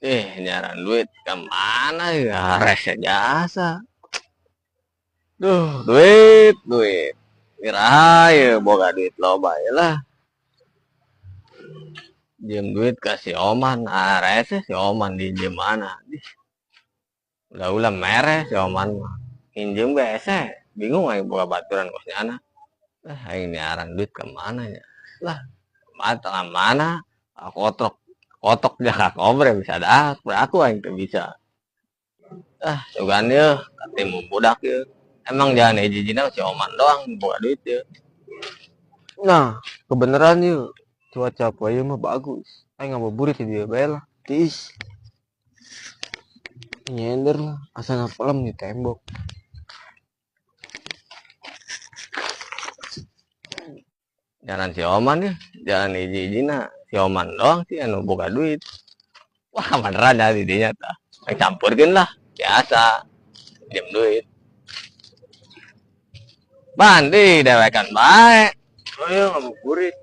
Nyaran duit kemana ya? Rese jasa. Duh, duit. Kira ya boga duit loba ya lah. Jem duit kasih oman. Rese si oman di jem mana? Udah mereh si oman mah. Pinjem biasa. Bingung aja boga baturan kosnya anak. Aing nyaran duit kemana ya? Lah, mata mana? Kotok jaga kobre bisa dah. Aku aing tuh bisa. Sugan ya, ketemu budak ya. Emang jangan izin si oman doang buka duit ya. Nah, kebenaran yuk. Cuaca apa ya mah bagus. Ayo nggak mau burit dia bayar lah. Tis. Nyender lah. Asal napalem di tembok. Jangan si oman ya, jangan izin si oman doang sih anu buka duit. Wah beneran ya didinya tah. Campurkan lah, biasa. Jam duit. Mandi dewekan baik. Oh ya nggak mau burit.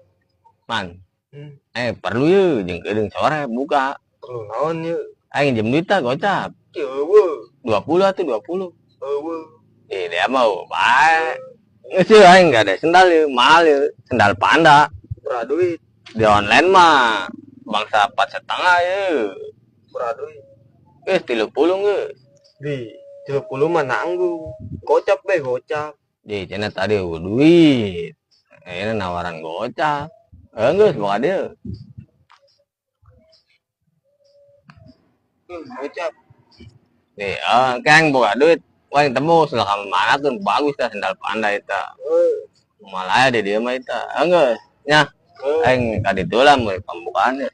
Man. Perlu ya, jeung keuding sore buka. Perlu naon yuk. Aing jam duit tah gocap. Ya Allah. 20 atau 20. Allah. Dia mau baik. Nggak aing nggak ada sendal ya, mahal ya. Sendal panda. Berapa duit? Di online mah bangsa 4,5 ya. Berapa duit? 30 guys. Di 30 mah nanggung. Gocap be gocap. Di cina tadi duit. Ini nawaran gocap. Enggak, buka dia. Gocap. Kan buka duit. Wah, yang temu setelah kamu mana tuh bagus dah sendal panda itu. Malah ya di dia mah itu. Enggak, nya. Aing tadi tuh lah mulai pembukaannya.